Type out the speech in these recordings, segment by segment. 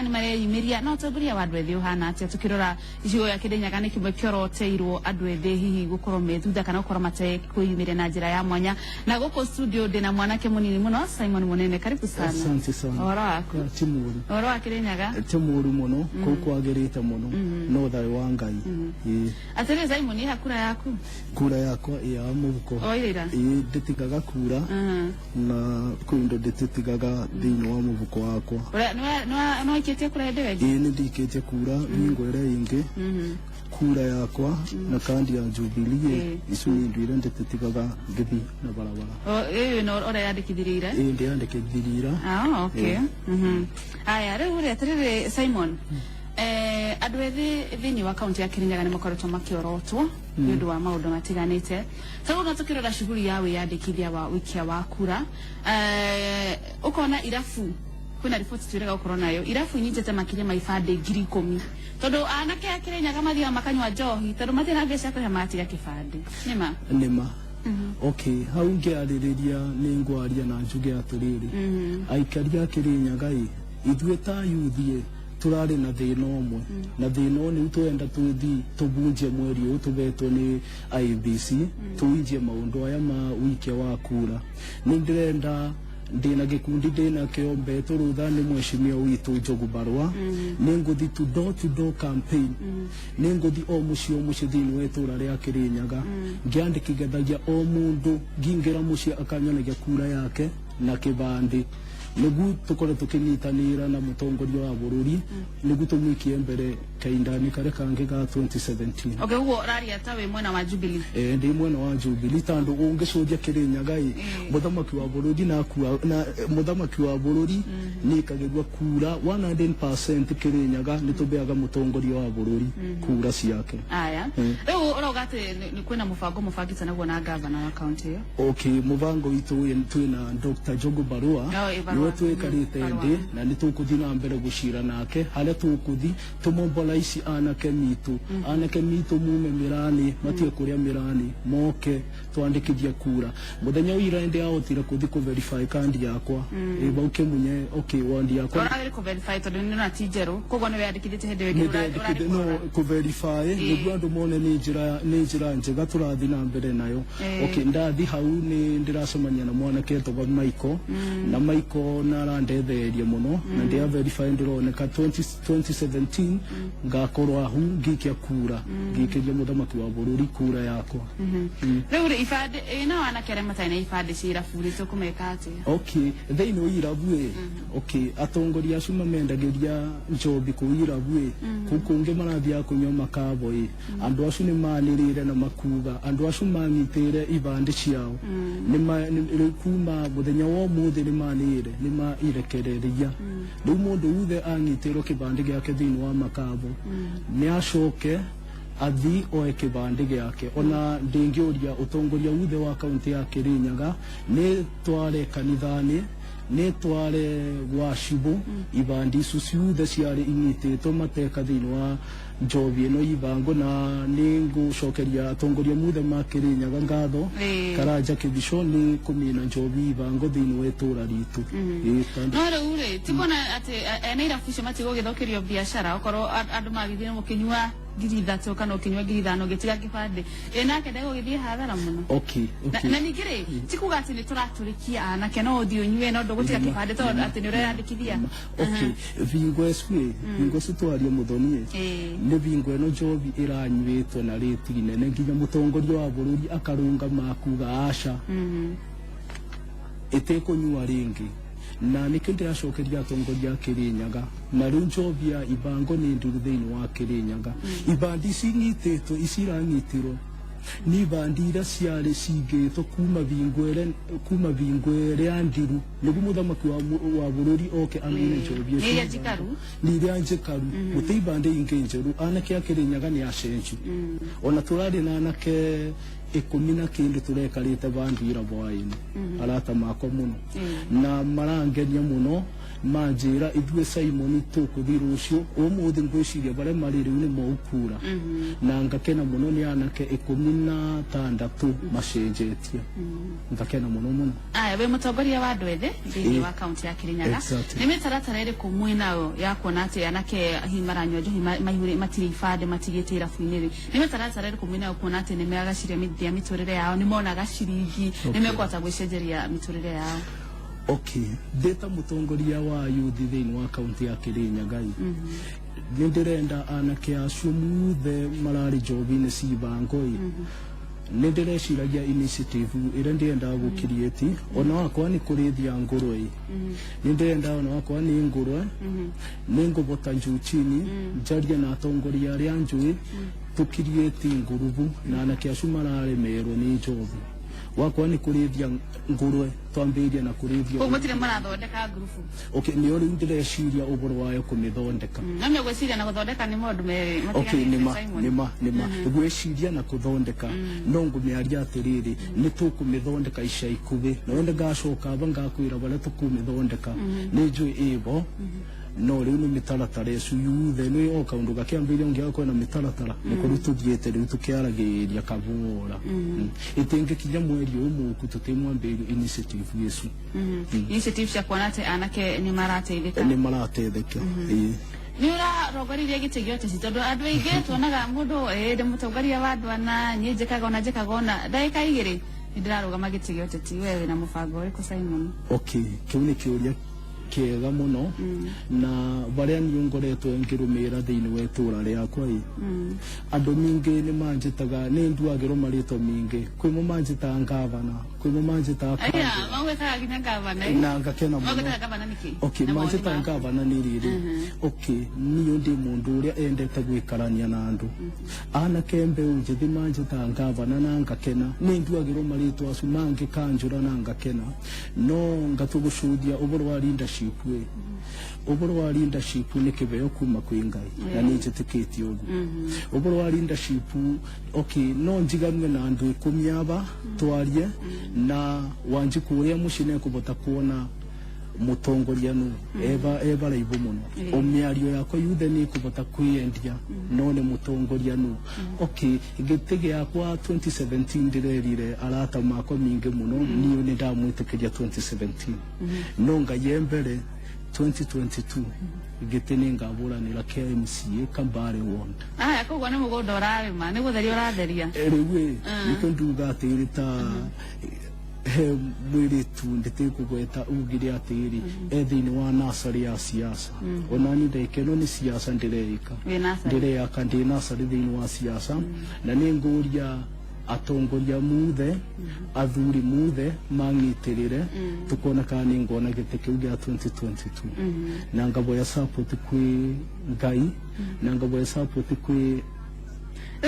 Ani mare yimiria no taburia wadwethi uhana atia tukirora icio ya Kirinyaga ni kimwe kioroteirwo adwethi hihi gukorwo methutha kana gukorwo mate kuyimire na njira ya mwanya na goko studio ndina mwanake munini muno Simon Munene karibu sana. Asante sana. Ora wako Timuru. Ora wa Kirinyaga Timuru muno kuko agerete muno no thayo wa Ngai. Atire Simon ni hakura yaku. Kura yakwa ya mubuko. Oirira. Ndetigaga kura na kuindo ndetigaga thini wa mubuko wakwa. No ikete kura ndewe. Ni ndikete kura ingwere inge. Kura yakwa na kandi ya Jubilee isu ni ndwire ndetigaga ngithi na barabara. No ora yandikithirira. Ndi yandikithirira. Okay. Aya rĩu atĩrĩrĩ Simon adwethi thini wa kaunti ya Kirinyaga ni makoretwo makiorotwo nĩ ũndũ wa maũndũ matiganĩte. Sasa no tukirora shughuli ya wĩyandĩkithia wa wikia wa kura ukona irafu kuna ripoti twiraga ukorwo nayo irafu nyinjete makire maibande 10,000 tondu anake ya Kirinyaga mathia makanywa njohi tondu mathina mbeca kũrĩa matiga kĩbande nima. Okay, hau ngiarĩrĩria nĩ ngwaria na njuge atũrĩrĩ aikaria Kirinyaga ithuĩ ta yuthie turari na thina omwe na thina ni twenda tuthi tubunje mweri uyu tubetwo ni IBC tuinje maundu aya ma wiki wa kura ni ndirenda ndina gikundi ndina kiombe turutha ni mweshimia witu Njogu Barua ni nguthi to door campaign ni nguthi o mucio thini wetura ria Kirinyaga ngiandikithagia o mundu ngingira mucio akanyonagia kura yake na kibandi nigu tukore tukinyitanira na mutongoria wa bururi nigu tumwikie mbere kaindani kare kange ga 2017. Okay, huo raria tawe mwena wa Jubilee. Ndi mwena wa Jubilee tando ungecoria Kirinyaga muthamaki wa bururi na muthamaki wa bururi ni kagegwa kura 100% Kirinyaga nitubeaga mutongoria wa bururi kura ciake. Aya rĩu urogate ni kwina mufangite naguo na governor wa county yo. Okay, mubango witu twina Dr. Njogu Barua niwe twikarite ndi na nitukuthi na mbere gucira nake haria tukuthi tumombola ici anake mitu mume mirani matie kuria mirani moke twandikithia kura muthenya wira ndi ahotire kuthi ku verify kandi yakwa bauke munye okay wandi yakwa ora ku verify to ni na tijero kogo no yandikithite hende wege no ku verify niguo andu mone ni njira njega turathi na mbere nayo. Okay, ndathi hau ni ndiracemania na mwanake toba Michael na Michael narandetheria muno na ndia verify ndironeka 2017 ngakorwa hu ngikia kura ngikije muthamaki wa bururi kura yakwa. Rĩu ifade ina wana kere mataina ifade cira furito kumeka ati. Okay, they know irabu okay, atongoria acu mamendageria njobi ku irabu kukunge marathia kunyoma kabo andu acu ni manirire na makuga andu acu manyitire ibande ciao ni kuma muthenya wo muthi ni manire ni mairekereria riu mundu uthe anyitirwo kibande giake thini wa makabo ni acoke athi oe kibande giake ona ndingiuria utongoria uthe wa kaunti ya Kirinyaga ni tware kanithani ni tware washibu ibandi icu ciothe ciari inyititwo mateka thini wa njobi ino ibango na ningucokeria atongoria muthe ma Kirinyaga ngatho Karanja Kibisho ni kumina njobi ibango thini wetura ritu. No rĩu tibona ati ene irafucio matigo githokerio biashara okorwo andu magithire mukinywa ngiri kana ukinywa ngiri 5 gitiga kibande nake ndego githie hathara muno. Okay. Na ningire tikuga ati ni turaturikia anake no uthio nywe no ndogutiga kibande to ati ni ureyandikithia. Okay, vingo citwarie muthoni ni vingo eno njobi iranyuitwo na riti nene nginya mutongoria wa bururi akarunga makuga aca itekunyua ringi na nikindi acokeria atongoria Kirinyaga na riu njobia ibango ni nduru thini wa Kirinyaga ibandi cinyititwo iciranyitirwo ni bandira ciari cigitwo kuma vingwere andiru nigu muthamaki wa bururi oke amine njobia ni ria njikaru mutibande inge njeru anake ya Kirinyaga ni acenju ona turari na anake 10 kindu turekarite bandira bwaini arata mako muno na marangeria muno manjira ithwe Simon tukuthira ucio umuthi ngwiciria bare mariri ni moukura na ngakena muno ni anake 16 macenjetie ngakena muno aya we mutongoria wa andu ethĩ thĩinĩ wa kaunti ya Kirinyaga nĩ mĩtaratara ĩrĩkũ mwĩnayo ya kuona atĩ anake himaranyua njohi maihũrĩ matirĩ ibandĩ matigĩte irabu-inĩ nĩ mĩtaratara ĩrĩkũ mwĩnayo kuona atĩ nĩ megacĩria mĩtũrĩre yao nĩ monaga ciringi nĩ mekũhota gwĩcenjeria mĩtũrĩre yao okay ndeta mutongoria wa youth thĩinĩ wa kaunti ya Kirinyaga nĩ ndĩrenda anake acio mothe mararĩ jobi-inĩ cibangoi nĩ ndĩreciragia initiative ĩrĩa ndĩrendaga gũkiriĩti ona wakwa nĩ kũrĩithia ngũrwe nĩ ndĩrenda ona wakwa nĩ ngũrwe nĩ ngũbota njuchini njarie na atongoria arĩa njũĩ tũkiriĩti ngurubu na anake acio mararemerwo nĩ njobi wakwa ni kurithia ngurwe twambiria na kurithia ko mutire marathondeka grupu okay ni ori ndireciria uboro wayo kumithondeka namwe gwiciria na guthondeka ni maundu meri okay nima gwiciria na kuthondeka no ngumiaria atiriri ni tukumithondeka ica ikubi na wende gacoka bangakwira bare tukumithondeka ni njui ibo no riu ni mitaratara icu yuthe ni o kaundu gakiambiria ngia kwena mitaratara ni kuri tuthiete riu tukiaragiria kabura itingikinya mweri umwe tutimwambiria initiative icu initiative cia kuona ati anake ni marateithika ni urarogoririe gitigio ati tondu andu aingi tuonaga mundu ndi mutongoria wa andu ana nie njikaga ona ndaika igiri ndirarugama gitigio ati wewe na mubango uriku Simon okay kiu ni kiuria kiega muno na baria niungoretwo ngirumira thiini wa itura riakwa andu mingi ni manjitaga ni nduagirwo marito mingi kwimo manjita ngavana kwimo manjita aya maweka ginya ngavana na ngakena muno maweka ngavana niki okay manjita ngavana ni riri okay niyo ndi mundu uria endete gwikarania na andu ana kembe unjithi manjita ngavana na ngakena ni nduagirwo marito acu mangi kanjura na ngakena no ngatugucuthia uboro wa leadership uboro wa leadership ni kibeo kuma kwi Ngai na ni njitikitie ugu uboro wa leadership okay no njiganwe na andu 10 aba twarie na wanji kuria mucine kubota kuona mutongoria nu eba raibu muno omiario yakwa yuthe ni kubota kwiendia no ni mutongoria nu okay gitege yakwa 2017 ndirerire arata makwa mingi muno niyo ni ndamwitikiria 2017 no ngayembere 2022 gitene ngaburanira KMCA Kambare ward kogwa ni mugondo urarima ni gutheria uratheria riwe niko nduga atirita mwiritu nditikugweta ugire atiri ethini wa nasari ya siasa onani ndekeno ni siasa ndireaka ndi nasari thini wa siasa na ni nguria atongoria muthe athuri muthe mangitirire tukona kana ngona giteke ugia 2022 na ngaboya support kwi Ngai na ngaboya support kwi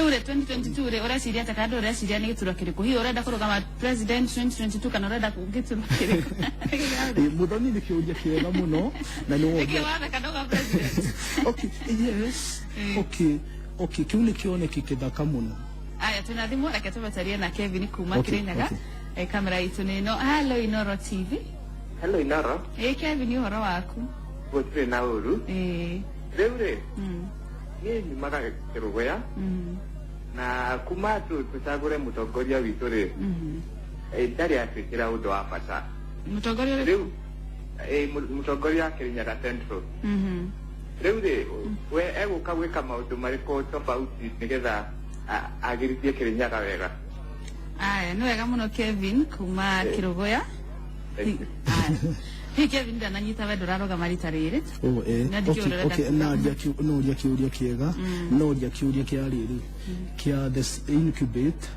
ule 2022 ule ureciria ata kandu ureciria ni gituro kiriku hiyo urenda kurugama president 2022 kana urenda kugituro kiriku muthoni ni kiuria kiega muno na ni woga kiwaga kadoga president okay yes okay kiuni kione kithaka muno aya tunathimu reke tubatarie na Kevin kuma Kirinyaga kamera itu nino hello Inoro TV hello Inoro Kevin uhoro waku gutire na uru reure ni mara kirugoya na kuma tucagure mutongoria witu ri ndari afikira undu wa bata mutongoria ri mutongoria Kirinyaga Central riu ri we eguka gwika maundu mariko tofauti nigetha agiritie Kirinyaga wega aya ni wega muno Kevin kuma Kirugoya Kevin ndananyita wedo raroga marita riri okay no dia kiuria kiega no dia kiuria kia riri kia the incubate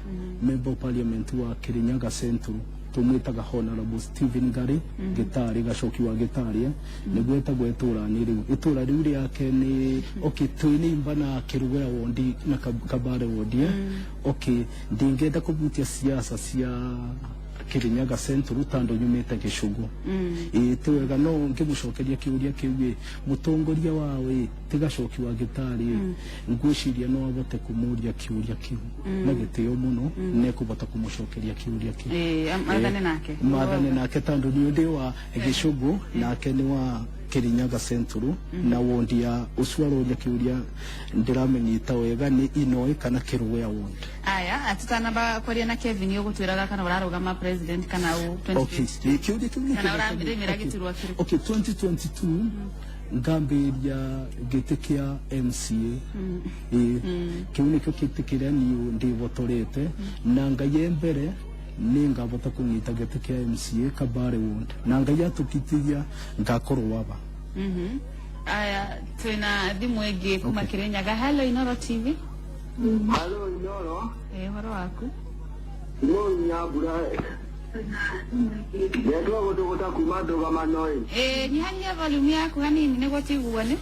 member parliament wa Kirinyaga Central tumwitaga Honorable Stephen Gari Gitari gacoki wa Gitari nigweta gwetura ni riu itura riu riake ni okay twini mbana Kirugoya wondi na Kabare wondi okay ndingenda kubutia siasa cia Kirinyaga Central tando nyumete Gicugu twega no ngimucokeria kiuria kiuye mutongoria wawe tigacoki wa Gitari ngwiciria no abote kumuria kiuria kiu na gitio muno ne kubota kumucokeria kiuria kiu mathane nake tando ni ndi wa Gicugu nake ni wa Kirinyaga Central na wondi ya uswaroria kiuria ndiramenyita wega ni Inoi kana Kirugea ward. Aya atutana ba kwaria na Kevin yo gutwiraga kana urarugama president kana u 2022. Okay, kiuria kana urambire miragitirwa kiri. Okay, 2022 ngambiria gitikia MCA kiuni kyo kitikiria ni ndivotorete na ngaye mbere ninga bota kunyita gitikia MCA Kabare ward na ngaye atukitiria ngakorwa waba. Aya twina thimu egi kuma Kirinyaga. Hello Inoro TV. Hello Inoro. Horo waku. Nyabura. Ndio goto kuma ndugama noi. Nyihanyia volume yaku hanini niguo tiguone.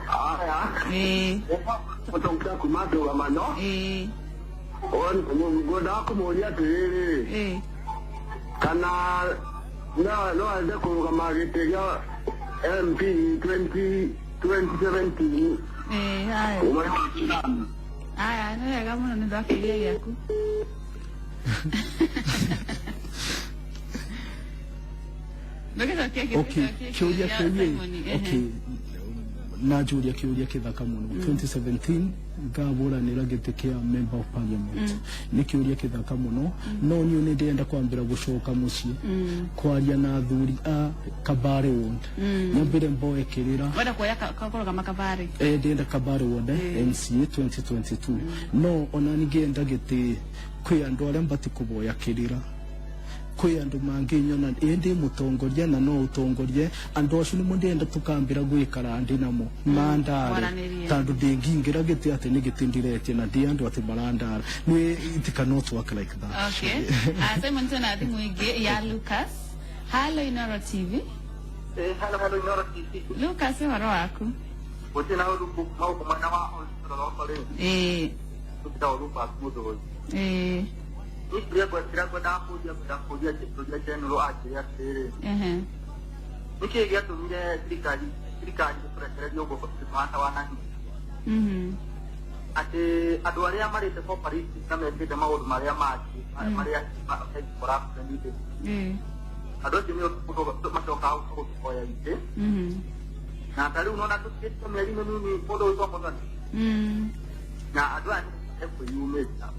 Aya. Goto kuma ndugama no. Ngoda kumuria tiriri. Kana no ande kurugama gitiga MP 2017. Aya no wega muno ni ndakiria yaku. Okay, kiuria na Julia kiuria kithaka muno 2017 ngaburanira gitikia member of parliament ni kiuria kithaka muno no ni ndenda kwambira gucoka mucie kwaria na athuri a Kabare ward nyambire mboekirira wenda kuoya kakoroga makabare ndenda Kabare ward MCA 2022 no ona nigenda giti kwi andu aria mbati kuboya kirira kwi andu manginyona indi mutongoria na no utongorie andu acio ni mundenda tukambira gwikara ndi namo mandare tandu ndingingira giti ati ni gitindiretie na ndi andu ati marandara ni it cannot work like that. Okay. Simon tena thimu ingi ya Lucas. Hello Inoro TV. Hello Inoro TV. Lucas waro waku. Utina uruku mau kumana wa olole. Tuta uruku akudo. Ikria kwa dakuja kuja general aje ya sere. Nikigia tumire serikali kurekera yogo kwa mata wanani. Ate aduaria marite kwa Paris na mende maodo maria maji maria kwa ndite. Adoje ni kutoka matoka au kwa ya ite. Na tali unaona tu kitu mlimo mimi podo uko kwa na adwa epo yumeta.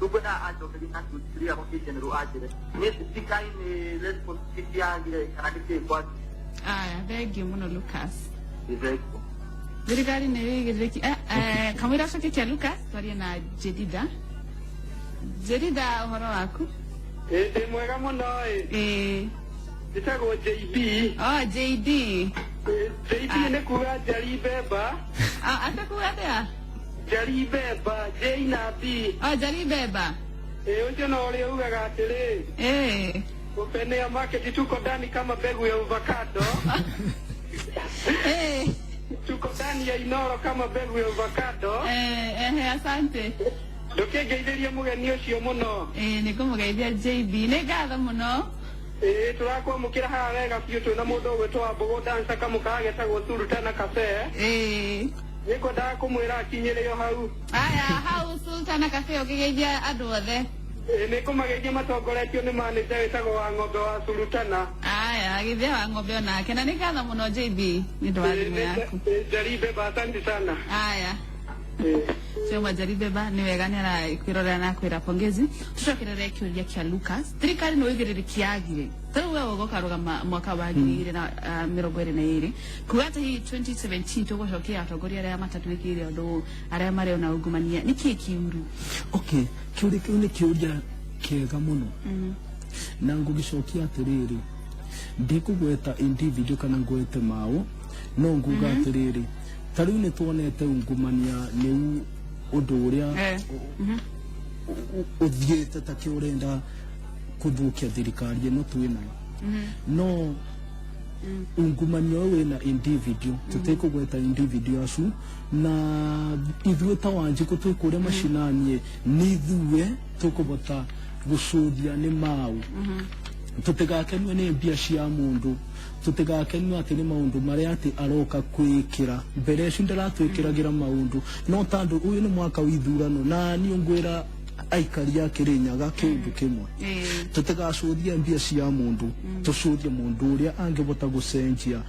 Tubona adokeli na tukiria kwa general aje. Ni sikai ni responsibility yangu kana kiti kwa. Thank you muno Lucas. Direct. Dirigari nerigiriki kamera soke kia Lucas twari na Jedida. Jedida horo waku? Mwega muno Itago JB. JD. JB ne kuga Jaribeba. Atakuga dia? Jaribeba, J na B. Jaribeba. Unje na ole ugaga atiri. Upende ya market tuko ndani kama mbegu ya avocado. Tuko ndani ya Inoro kama mbegu ya avocado. Asante. Ndukigeithiria mugeni ucio muno. Nikumugeithia JB. Ni ngatho muno. Turakwamukira haha wega biũ twĩna mũndũ ũgwĩtwo Mbogo Dancer kamukaga getagwo Sultana Cafe. Nikwendaga kumwĩra akinyĩre o hau. Aya hau Sultana Cafe ũkĩgeithia andũ othe. Nĩkũmageithia matongoretio nĩ manager wĩtagwo wa ng'ombe wa Sultana. Aya githia wa ng'ombe onake na nĩ ngatho mũno JB nĩ ũndũ wa thimũ yaku. Jaribeba, asante sana. Aya sio Jaribeba ni wega ni arakwirorera na kwira pongezi tucokerere kiuria kia Lucas thirikari no igiriri kiagire tari wewe gokaruga mwaka wa 2022 kuata hii 2017 tugocokia atongoria aria matatuikire undu aria mari ona ungumania niki kiuru. Okay, kiuria ni kiuria kiega muno na ngugicokia atiriri ndikugweta individual kana ngwete mao no nguga atiriri tari ni tuonete ungumania ni undu uria uthiete ta kiurenda kuthukia thirikari no twina no ungumania wina individual tutikugweta individual acu na ithuĩ ta Wanjiku twikuria mashinanie ni ithuĩ tukubota gucuthia ni mau tutigakenwe ni mbia cia mundu tutigakenwe ati ni maundu maria ati aroka kwikira mbere cio ndaratwikiragira maundu no tandu uyu ni mwaka wa ithurano na ni ngwira aikari ya Kirinyaga kindu kimwe tutigacuthia mbia cia mundu tucuthie mundu uria angibota gucenjia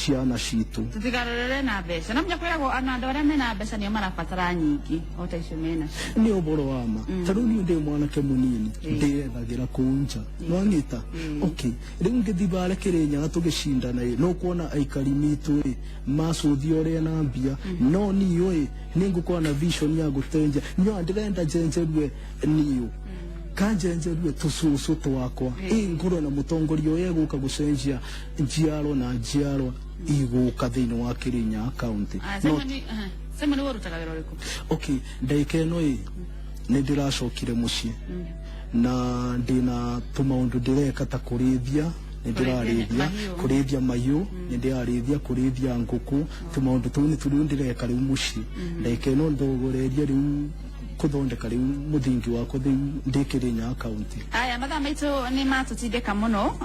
ciana citu tutigarurire na mbeca na mnya kwirago anando aria mena mbeca nio marabatara nyingi ota icio mena ni uboro wama taru ni ndi mwanake munini ndiyethagira kunja no ngita okay riu ngithibare Kirinyaga tugicindana no kuona aikari mitu macuthia uria na mbia no niyo ningukorwo na vision ya gutenja nyo ndirenda njenjerwe niyo kanjenjerwe tucucu twakwa ngoro na mutongoria uyu guka gucenjia njiaro na njiaro iguka thiini wa Kirinyaga county sema ni warutaga wira uriku okay ndaika ino ni ndiracokire mucii na ndina tumaundu ndireka ta kurithia ndirarithia kurithia mahiu ndirarithia kurithia nguku tumaundu tu ni turi ndireka riu mucii ndaika ino ndogoreria riu kuthondeka riu muthingi wako ndi Kirinyaga county. Aya mathaa maitu ni matutindika muno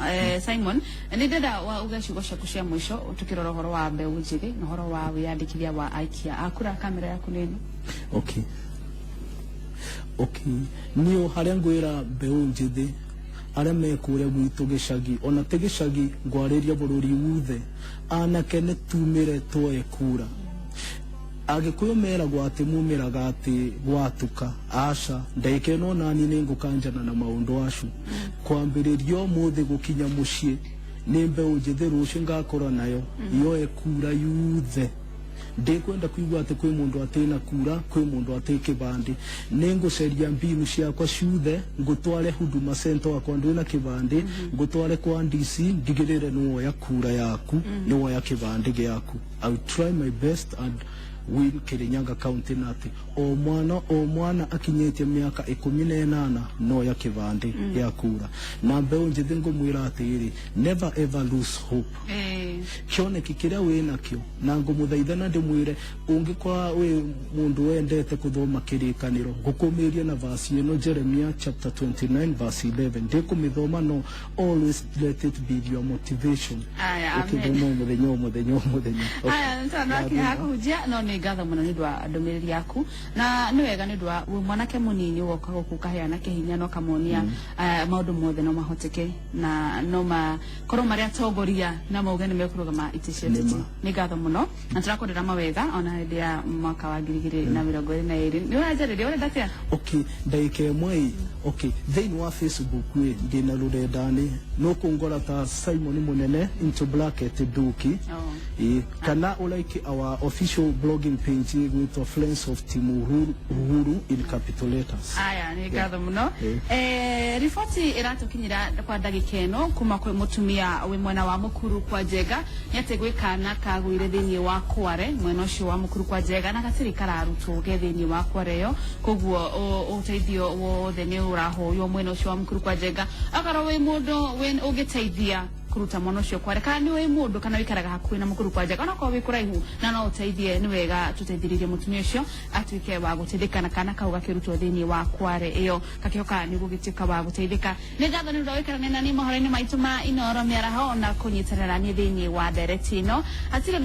Simon ni ndenda wa ugacigo ciaku cia mwisho tukirora horo wa mbeu njigi na horo wa wiyandikithia wa aikia akura kamera yaku nini? Okay niyo haria ngwira mbeu njithi aria mekuria gwitu gicagi ona te gicagi ngwariria bururi wothe anake ne tumire twoe kura agikuyu mera gwati mumiraga ati gwatuka aca ndaike no nani ningukanjana na maundu acu kwambiririo muthi gukinya mucii ni mbeu njithi rucio ngakora nayo yoe kura yuthe ndikwenda kuigua ati kwi mundu atina kura kwi mundu atikibandi ninguceria mbinu ciakwa ciuthe ngutware Huduma Center wakwa ndina kibandi ngutware kwa DC ndigirire nuoya kura yaku nuoya kibandi giaku. I will try my best and win Kirinyaga county nati o mwana akinyete miaka 18 no ya kibandi ya kura na mbeu njithi ngumwira atiri never ever lose hope kione kikiria wina kio na ngumuthaithana ndimwire ungikwa we mundu wendete kuthoma kirikaniro ngukumiria na verse ino Jeremiah chapter 29 verse 11 ndikumithoma no always let it be your motivation. Amen. Muthenya aya ntana akihakujia no ni ngatho muno ni ndwa ndumiriri yaku na ni wega ni ndwa mwanake munini woka gukukaheana kihinya no kamonia maundu mothe no mahoteke na no makorwo maria tongoria na mauge ni mekurugama iticietiti ni ngatho muno na turakorera mawega ona hindi ya mwaka wa 2022 ni wajarire ore datia okay ndaike mwei okay then wa Facebook we ndina rurendani no kungora ta Simon Munene into bracket Duki kana like our official blogging page with Friends of Team Uhuru in capital letters. Aya ni ngatho muno rifoti iratukinyira kwa ndagika ino kuma kwe mutumia we mwena wa Mukuru kwa Jega nyate gwikana kagwire thiini wa Kware mwena ucio wa Mukuru kwa Jega na gatiri kararutwo gethiini wa Kware yo koguo uteithio wothe ni urahoyo mwena ucio wa Mukuru kwa Jega akaro we mundu we ugiteithia kuruta mwana ucio Kware kana ni we mundu kana wikaraga hakuhi na Mukuru kwa Jega ona ko wikuraihu na no uteithie ni wega tuteithiririe mutumia ucio atuike wa guteithika na kana kau gakirutwo thiini wa Kware iyo kakioka ni gugituika wa guteithika ni ngatho ni ndawikara na ni mohoro-ini maitu ma Inoro miaraho na kunyitarira ni thiini wa direct ino atire